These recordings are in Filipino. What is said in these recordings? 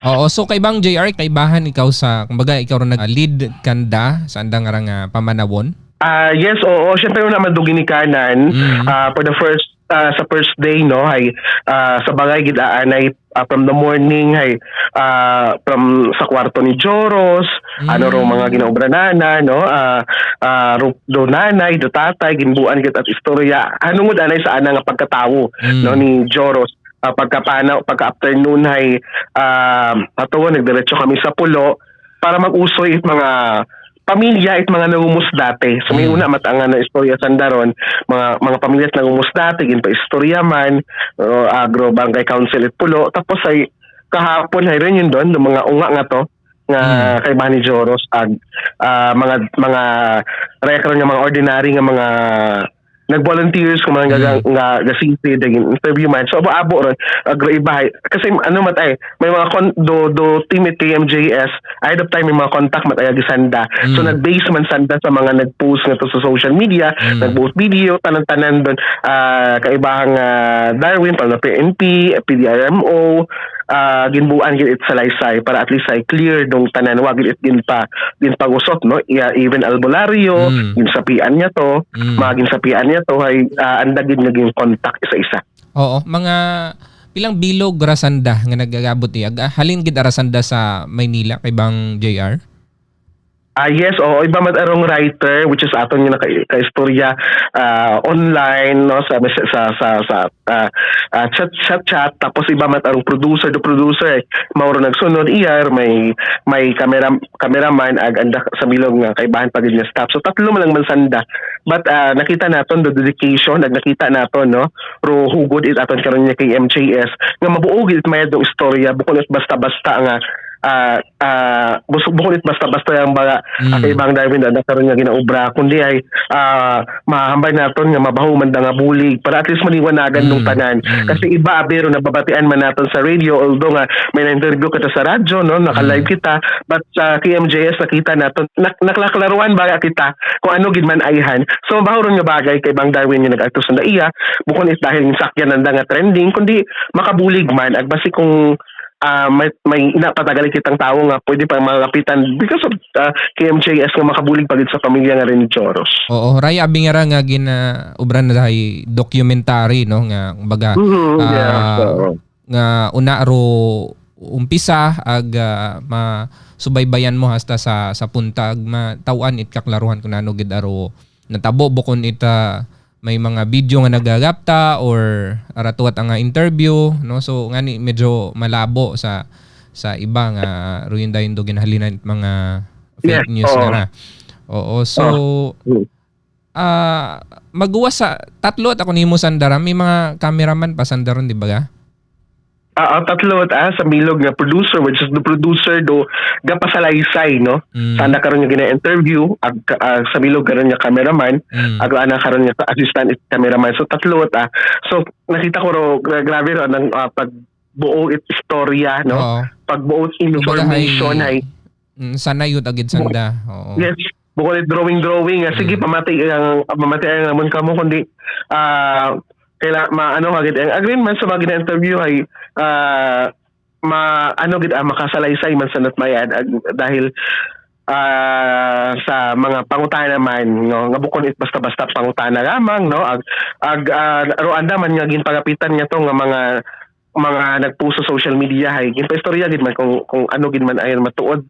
Oo, so kay Bang JR, kaibahan ikaw sa, kumbaga ikaw ron nag-lead kanda sa andang nga pamanawon? Yes, oo. Siyempre una madugin ni kanan Mm. for the first sa first day no hay sa bagay gid aanay from the morning hay from sa kwarto ni Joros ano ro mga Hmm. ginaubranana no do nanay do tatay ginbuan gid at istorya anong anay sa ana nga pagkatawo no Hmm. ni Joros pagka afternoon hay patuwa nagdiretso kami sa pulo para mag-usoy mga pamilya at mga nangumus dati. So may Hmm. una matanga na istorya sandaron, mga pamilya at nangumus dati, gin pa istorya man, agro barangay council at pulo. Tapos ay kahapon ay rin yun doon, ng mga unga nga to, nga Hmm. kay Manny Joros ag mga record nga mga ordinary nga mga nag-volunteers kung mga Hmm. gasisi interview man so abo ron agro ibahay kasi ano matay may mga do team at KMJS ahead of time may mga contact matay gisanda so Hmm. nag-base man sanda sa mga nag-post nga to sa social media Hmm. nag-post video tanan-tanan doon kaibahang Darwin pala PNP PDRMO ginbuan gid it salaysay para at least ay clear dong tanan wag it gin pagusot no even albularyo Hmm. ginsapian niya to Hmm. ginsapian niya to ay anda gid naging contact isa-isa. Oo, mga pilang bilog rasanda nga nagagabot iyag. Halin gid rasanda sa Maynila kay Bang JR? Yes, oo, iba man arong writer which is aton nga ka-istorya online no sa chat tapos iba man arong producer mao ro nagsunod iyar may cameraman ag anda sa milong nga kaibahan pagid nga staff. So tatlo man lang man sanda. But nakita naton the dedication ag nakita naton no ro hugod it aton karon nga kay MJS nga mabuog it mayad dong istorya bukod basta-basta nga bukod basta-basta yung mga ibang Darwin na nakaroon nga ginaubra kundi ay mahambay naton nga mabaho man nga bulig para at least maliwanagan nung tanan kasi iba abero nababatian man naton sa radio although nga may na-interview kita sa radyo no naka-live kita but sa KMJS nakita naton naklaklaruan baga kita kung ano gid man ayhan so mabaho ron nga bagay kay Bang Darwin nga nag-adto sa iya bukod is dahil sakyan nanda nga trending kundi makabulig man ag basi kung may inapatagal kitang tao nga pwede pa malapitan because of KMJS nga makabulig pagid sa pamilya nga rin ni Joros. Oo, raya abingara nga ubran na dahi documentary no nga kumbaga Yeah, so, nga una ro umpisa ag masubaybayan mo hasta sa punta ag matawan it kaklaruhan kun ano gid aro natabo bukon ita may mga video nga nagagapta or aratuat ang interview no so ngani medyo malabo sa iba nga ruin dayon do ginhalinan mga fake news nga na. Oo, so magawa sa tatlo at ako nimo sandara may mga cameraman pa sandaron di ba ga? Tatlo sa milog nga producer which is the producer do gapasalaysay no sana karon nga gina-interview ag sa milog karon nga cameraman ag ana karon nga assistant cameraman so tatlo so nakita ko ro grabe ro nang pagbuo it istorya no pagbuo information ay sana yun agad sanda. Oo. Yes, bukod drawing sige pamati ang amon kamo kundi kaila maano agad ang agreement sa mga interview ay makasalaysay man sa natmayad dahil sa mga pangutana man no nga bukod it basta-basta pangutana lamang no anda man nga ginpagapitan nga to nga mga nagpost sa social media hay ginpaistorya gid man kung ano gid man ayon matuod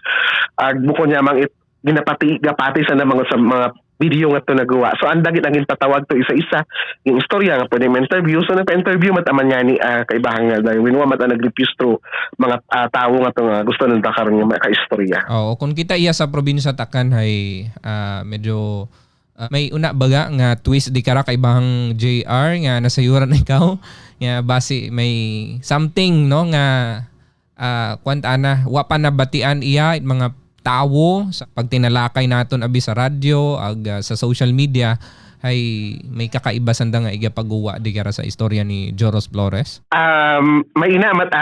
bukod niya mang gapati sa mga video nga to nagawa so anda gid ang gintatawag to isa-isa yung istorya nga pwede ma-interview so nagpa-interview mataman niya ni kaibahang nga dahil winwa mata nag-repistro mga tao nga to nga gusto nang karon nga maka-istorya. Oo, kung kita iya sa probinsya Takan hay medyo may una baga nga twist di kara kay Bang JR nga nasayuran ikaw nga base may something no nga kwanta na wa pa nabatian iya mga tao sa pagtinalakay naton abi sa radyo ag sa social media ay may kakaiba sanda nga igapagawa di kara sa istorya ni Joros Flores. May inamat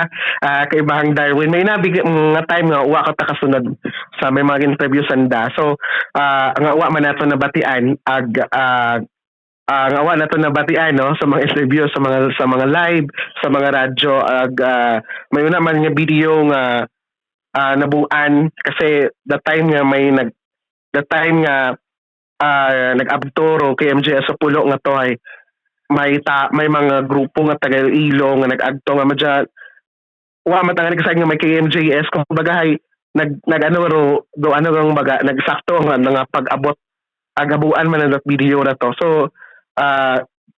kay Bahang Darwin may nabig nga time nga wa ka ta kasunod sa may mga interview sanda so nga wa man nato nabatian ag nga wa nato nabatian no sa mga interview sa mga live sa mga radyo ag may una man nga video nga nabuan kasi the time nga nag-abturo kay MJS sa pulo nga to ay may mga grupo nga taga Iloilo nga nag-agto nga madya wa matangan kasi nga may KMJS kumbaga hay nag ano do ano ang baga nagsakto nga pag-abot agabuan man ang video na to. So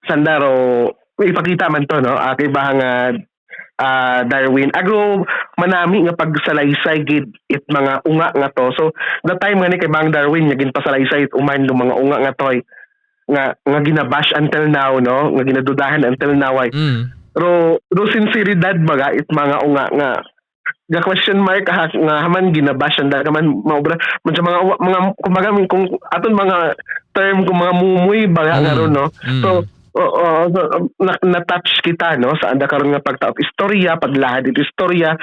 sandaro ipakita man to no kay bahang Darwin agro manami nga pagsalaysay gid it mga unga nga to. So the time nga ni kay bahang Darwin nga ginpasalaysay it uman do mga unga nga toy nga ginabash until now no nga ginadudahan until now ay ro sinseridad baga it mga unga nga ga question mark nga haman ginabash anda man maobra man sa mga kumbaga kung aton mga term kung mga mumuy baga nga ron no. So na-touch kita no sa anda karon nga pagtaop istorya paglahad ito istorya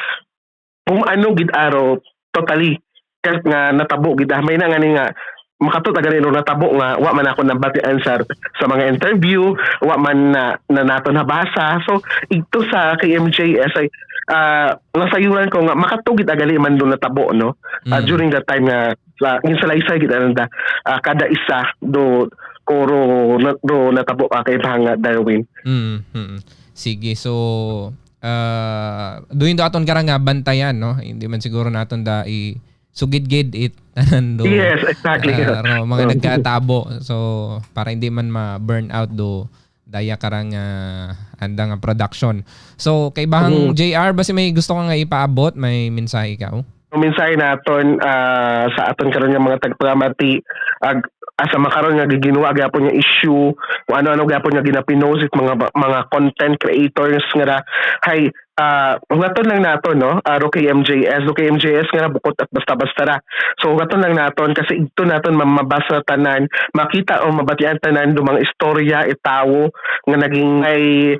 kung ano gid aro totally kasi nga natabo gid may na nga ni nga makato taga rin natabo nga wa man ako nabatian sa mga interview wa man na nato nabasa. So ito sa KMJS ay nasayuran ko nga makatugid agali man do natabo no during that time nga insalaysay gid anda kada isa do do natabo kay bahang Darwin. Sige, so doon aton karang nga bantayan no hindi man siguro naton da sugid-gid it tanan do. Yes, exactly. Mga nagkatabo so para hindi man ma-burn out do daya karang anda nga production. So kay bahang JR basi may gusto ka nga ipaabot, may mensahe ka? Mensahe naton sa aton karon nga mga tagpamati asa makaron nga giginuwa gyapon nga issue kung ano-ano gyapon nga ginapinost mga content creators nga hay ngaton lang naton no ro kay MJS nga bukod at basta-basta ra. So ngaton lang naton kasi ito naton mabasa tanan makita o mabatian tanan do mga istorya itawo nga naging ay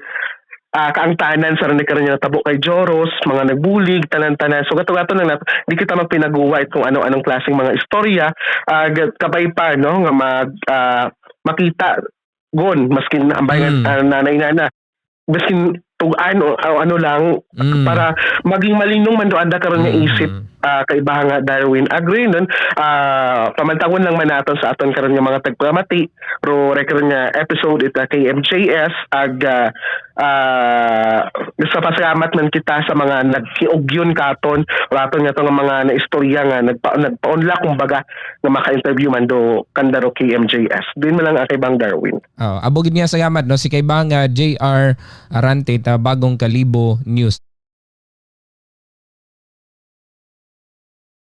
kaangtanan sa rin karon nga tabo kay Joros, mga nagbulig, tanan-tanan. So gato-gato lang nato, di kita magpinaguwa kung ano-anong klaseng mga istorya, kabay pa no nga makita gon maskin ambayan nanay-nana. Maskin tugan o ano lang para maging malinong man do anda karon nga isip kay bahang Darwin. Agree nun pamantangon lang man naton sa aton karon nga mga tagpamati ro record nga episode ita kay MJS sa pasalamat man kita sa mga nagkiugyon katon raton nga tong mga naistorya nga nagpaunla kumbaga nga maka-interview man do kandaro kay MJS. Din man lang kay bang Darwin. Abogid niya salamat no si kay bang JR Arante ta Bagong Kalibo News.